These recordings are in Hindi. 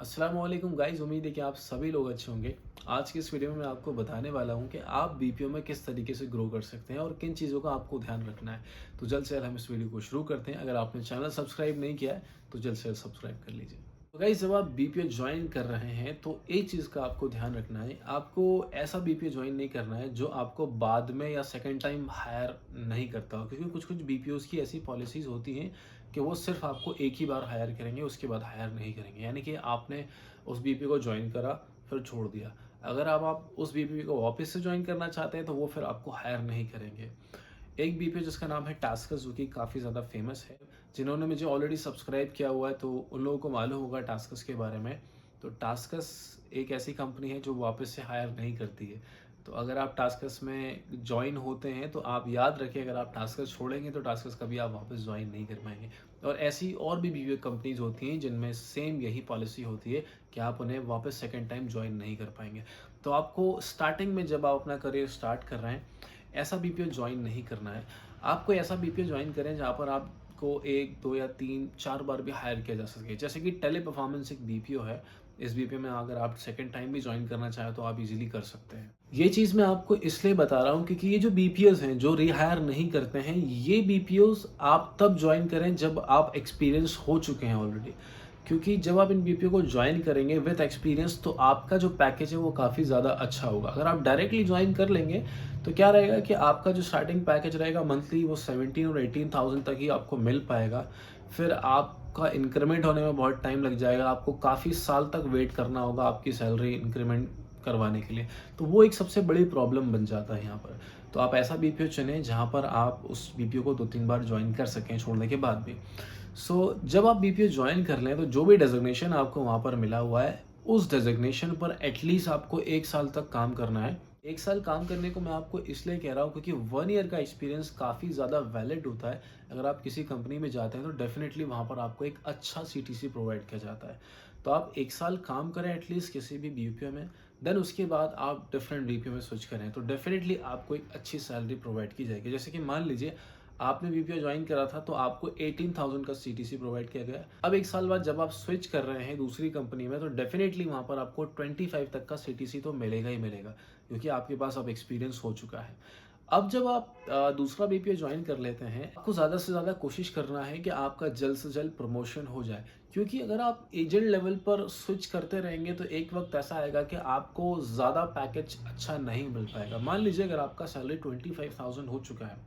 अस्सलाम वालेकुम गाइस, उम्मीद है कि आप सभी लोग अच्छे होंगे। आज की इस वीडियो में मैं आपको बताने वाला हूं कि आप बीपीओ में किस तरीके से ग्रो कर सकते हैं और किन चीज़ों का आपको ध्यान रखना है। तो जल्द से जल्द हम इस वीडियो को शुरू करते हैं। अगर आपने चैनल सब्सक्राइब नहीं किया है तो जल्द से जल्द सब्सक्राइब कर लीजिए। तो गाइस, जब आप बीपीओ ज्वाइन कर रहे हैं तो एक चीज़ का आपको ध्यान रखना है, आपको ऐसा बीपीओ ज्वाइन नहीं करना है जो आपको बाद में या सेकेंड टाइम हायर नहीं करता हो, क्योंकि कुछ कुछ बीपीओज़ की ऐसी पॉलिसीज़ होती हैं कि वो सिर्फ आपको एक ही बार हायर करेंगे, उसके बाद हायर नहीं करेंगे। यानी कि आपने उस बीपीओ को ज्वाइन करा फिर छोड़ दिया। अगर अब आप उस बीपीओ को वापस से ज्वाइन करना चाहते हैं तो वो फिर आपको हायर नहीं करेंगे। एक बीपीओ जिसका नाम है टास्कस, जो कि काफ़ी ज़्यादा फेमस है। जिन्होंने मुझे ऑलरेडी सब्सक्राइब किया हुआ है तो उन लोगों को मालूम होगा टास्कस के बारे में। तो टास्कस एक ऐसी कंपनी है जो वापस से हायर नहीं करती है। तो अगर आप टास्कस में जॉइन होते हैं तो आप याद रखिए, अगर आप टास्कस छोड़ेंगे तो टास्कस कभी आप वापस ज्वाइन नहीं कर पाएंगे। और ऐसी और भी बीपीओ कंपनीज होती हैं जिनमें सेम यही पॉलिसी होती है कि आप उन्हें वापस सेकेंड टाइम ज्वाइन नहीं कर पाएंगे। तो आपको स्टार्टिंग में जब आप अपना करियर स्टार्ट कर रहे हैं, ऐसा बीपीओ ज्वाइन नहीं करना है। आप कोई ऐसा बीपीओ ज्वाइन करें जहाँ पर आपको 1, 2 या 3, 4 बार भी हायर किया जा सके। जैसे कि टेली परफॉर्मेंस एक बीपीओ है। इस बीपीओ में अगर आप सेकंड टाइम भी ज्वाइन करना चाहें तो आप इजीली कर सकते हैं। ये चीज़ मैं आपको इसलिए बता रहा हूँ क्योंकि ये जो बीपीओज़ हैं जो रिहायर नहीं करते हैं, ये बीपीओज़ आप तब ज्वाइन करें जब आप एक्सपीरियंस हो चुके हैं ऑलरेडी। क्योंकि जब आप इन बीपीओ को ज्वाइन करेंगे विद एक्सपीरियंस तो आपका जो पैकेज है वो काफ़ी ज़्यादा अच्छा होगा। अगर आप डायरेक्टली ज्वाइन कर लेंगे तो क्या रहेगा कि आपका जो स्टार्टिंग पैकेज रहेगा मंथली, वो 17 और 18,000 तक ही आपको मिल पाएगा। फिर आपका इंक्रीमेंट होने में बहुत टाइम लग जाएगा, आपको काफ़ी साल तक वेट करना होगा आपकी सैलरी इंक्रीमेंट करवाने के लिए। तो वो एक सबसे बड़ी प्रॉब्लम बन जाता है यहाँ पर। तो आप ऐसा बीपीओ चुनें जहाँ पर आप उस बीपीओ को 2-3 बार ज्वाइन कर सकें छोड़ने के बाद भी। जब आप बीपीओ ज्वाइन कर लें तो जो भी डेजिग्नेशन आपको वहाँ पर मिला हुआ है, उस डेजिग्नेशन पर एटलीस्ट आपको 1 साल तक काम करना है। 1 साल काम करने को मैं आपको इसलिए कह रहा हूँ क्योंकि 1 ईयर का एक्सपीरियंस काफ़ी ज़्यादा वैलिड होता है। अगर आप किसी कंपनी में जाते हैं तो डेफ़िनेटली वहाँ पर आपको एक अच्छा सीटीसी प्रोवाइड किया जाता है। तो आप 1 साल काम करें एटलीस्ट किसी भी बीपीओ में, देन उसके बाद आप डिफरेंट बीपीओ में स्विच करें तो डेफ़िनेटली आपको एक अच्छी सैलरी प्रोवाइड की जाएगी। जैसे कि मान लीजिए आपने बीपीओ ज्वाइन करा था तो आपको 18,000 का सीटीसी प्रोवाइड किया गया। अब 1 साल बाद जब आप स्विच कर रहे हैं दूसरी कंपनी में तो डेफ़िनेटली वहाँ पर आपको 25 तक का सीटीसी तो मिलेगा ही मिलेगा, क्योंकि आपके पास अब एक्सपीरियंस हो चुका है। अब जब आप दूसरा बीपीओ ज्वाइन कर लेते हैं, आपको ज़्यादा से ज़्यादा कोशिश करना है कि आपका जल्द से जल्द प्रमोशन हो जाए। क्योंकि अगर आप एजेंट लेवल पर स्विच करते रहेंगे तो एक वक्त ऐसा आएगा कि आपको ज़्यादा पैकेज अच्छा नहीं मिल पाएगा। मान लीजिए अगर आपका सैलरी 25,000 हो चुका है,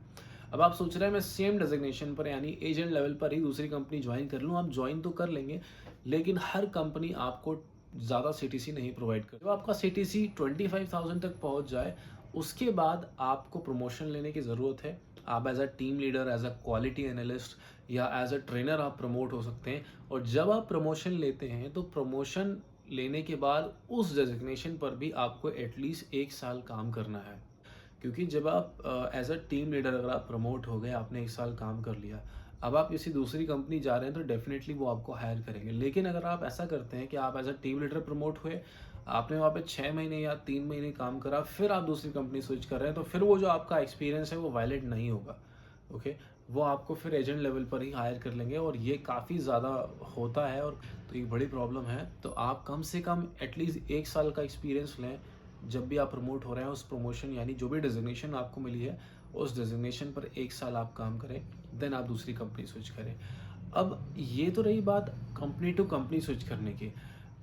अब आप सोच रहे हैं मैं सेम डेजिग्नेशन पर यानी एजेंट लेवल पर ही दूसरी कंपनी ज्वाइन कर लूँ। आप ज्वाइन तो कर लेंगे, लेकिन हर कंपनी आपको ज़्यादा सीटीसी नहीं प्रोवाइड कर। जब आपका सीटीसी 25,000 तक पहुंच जाए, उसके बाद आपको प्रमोशन लेने की ज़रूरत है। आप as a team leader, as a quality analyst या एज अ ट्रेनर आप प्रमोट हो सकते हैं। और जब आप प्रमोशन लेते हैं तो प्रमोशन लेने के बाद उस डेजिग्नेशन पर भी आपको एटलीस्ट 1 साल काम करना है। क्योंकि जब आप एज अ टीम लीडर अगर आप प्रमोट हो गए, आपने 1 साल काम कर लिया, अब आप किसी दूसरी कंपनी जा रहे हैं तो डेफिनेटली वो आपको हायर करेंगे। लेकिन अगर आप ऐसा करते हैं कि आप as a team leader promote हुए, आपने वहाँ पे 6 महीने या 3 महीने काम करा, फिर आप दूसरी कंपनी स्विच कर रहे हैं, तो फिर वो जो आपका एक्सपीरियंस है वो वैलिड नहीं होगा। ओके, वो आपको फिर एजेंट लेवल पर ही हायर कर लेंगे और ये काफ़ी ज़्यादा होता है और तो एक बड़ी प्रॉब्लम है। तो आप कम से कम एटलीस्ट 1 साल का एक्सपीरियंस लें जब भी आप प्रमोट हो रहे हैं। उस प्रमोशन यानी जो भी डेजिग्नेशन आपको मिली है, उस डेजिग्नेशन पर 1 साल आप काम करें, देन आप दूसरी कंपनी स्विच करें। अब ये तो रही बात कंपनी टू कंपनी स्विच करने की।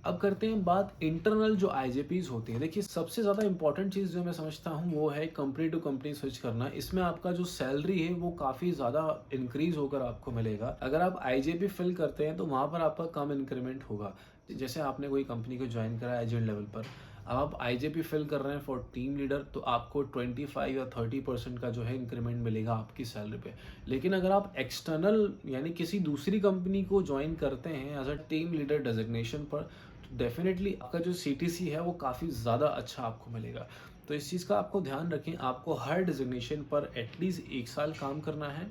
अब करते हैं बात इंटरनल जो आईजेपीज होती है। देखिए, सबसे ज़्यादा इंपॉर्टेंट चीज़ जो मैं समझता हूँ वो है कंपनी टू कंपनी स्विच करना। इसमें आपका जो सैलरी है वो काफ़ी ज़्यादा इंक्रीज होकर आपको मिलेगा। अगर आप आईजेपी फिल करते हैं तो वहाँ पर आपका कम इंक्रीमेंट होगा। जैसे आपने कोई कंपनी को ज्वाइन करा एजेंट लेवल पर, अब आप आईजेपी फिल कर रहे हैं फॉर टीम लीडर, तो आपको 25 या 30% का जो है इंक्रीमेंट मिलेगा आपकी सैलरी पे। लेकिन अगर आप एक्सटर्नल यानी किसी दूसरी कंपनी को ज्वाइन करते हैं as a team leader designation पर, तो डेफिनेटली आपका जो सीटीसी है वो काफ़ी ज़्यादा अच्छा आपको मिलेगा। तो इस चीज़ का आपको ध्यान रखें, आपको हर डेजिग्नेशन पर एटलीस्ट 1 साल काम करना है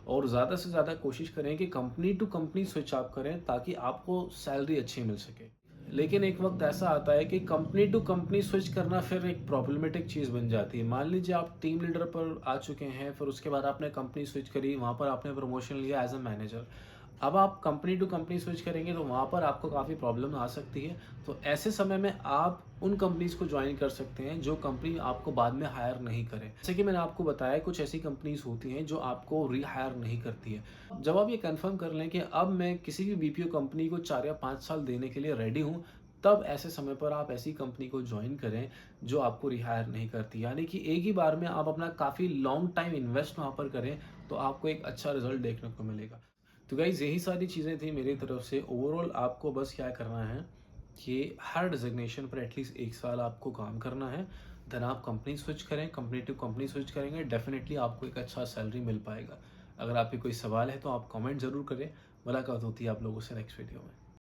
और ज़्यादा से ज़्यादा कोशिश करें कि कंपनी टू कंपनी स्विच आप करें ताकि आपको सैलरी अच्छी मिल सके। लेकिन एक वक्त ऐसा आता है कि कंपनी टू कंपनी स्विच करना फिर एक प्रॉब्लमेटिक चीज़ बन जाती है। मान लीजिए आप टीम लीडर पर आ चुके हैं, फिर उसके बाद आपने कंपनी स्विच करी, वहाँ पर आपने प्रमोशन लिया एज अ मैनेजर। अब आप कंपनी टू कंपनी स्विच करेंगे तो वहाँ पर आपको काफ़ी प्रॉब्लम आ सकती है। तो ऐसे समय में आप उन कंपनीज़ को जॉइन कर सकते हैं जो कंपनी आपको बाद में हायर नहीं करे। जैसे कि मैंने आपको बताया कुछ ऐसी कंपनीज़ होती हैं जो आपको रीहायर नहीं करती है। जब आप ये कन्फर्म कर लें कि अब मैं किसी भी बीपीओ कंपनी को 4 या 5 साल देने के लिए रेडी हूँ, तब ऐसे समय पर आप ऐसी कंपनी को जॉइन करें जो आपको रिहायर नहीं करती। यानी कि एक ही बार में आप अपना काफ़ी लॉन्ग टाइम इन्वेस्ट वहाँ पर करें तो आपको एक अच्छा रिज़ल्ट देखने को मिलेगा। तो गाइज़ यही सारी चीज़ें थी मेरी तरफ से। ओवरऑल आपको बस क्या करना है कि हर डेज़िग्नेशन पर एटलीस्ट 1 साल आपको काम करना है। देन आप कंपनी स्विच करें, कंपनी टू कंपनी स्विच करेंगे, डेफ़िनिटली आपको एक अच्छा सैलरी मिल पाएगा। अगर आपके कोई सवाल है तो आप कमेंट ज़रूर करें। मुलाकात होती है आप लोगों से नेक्स्ट वीडियो में।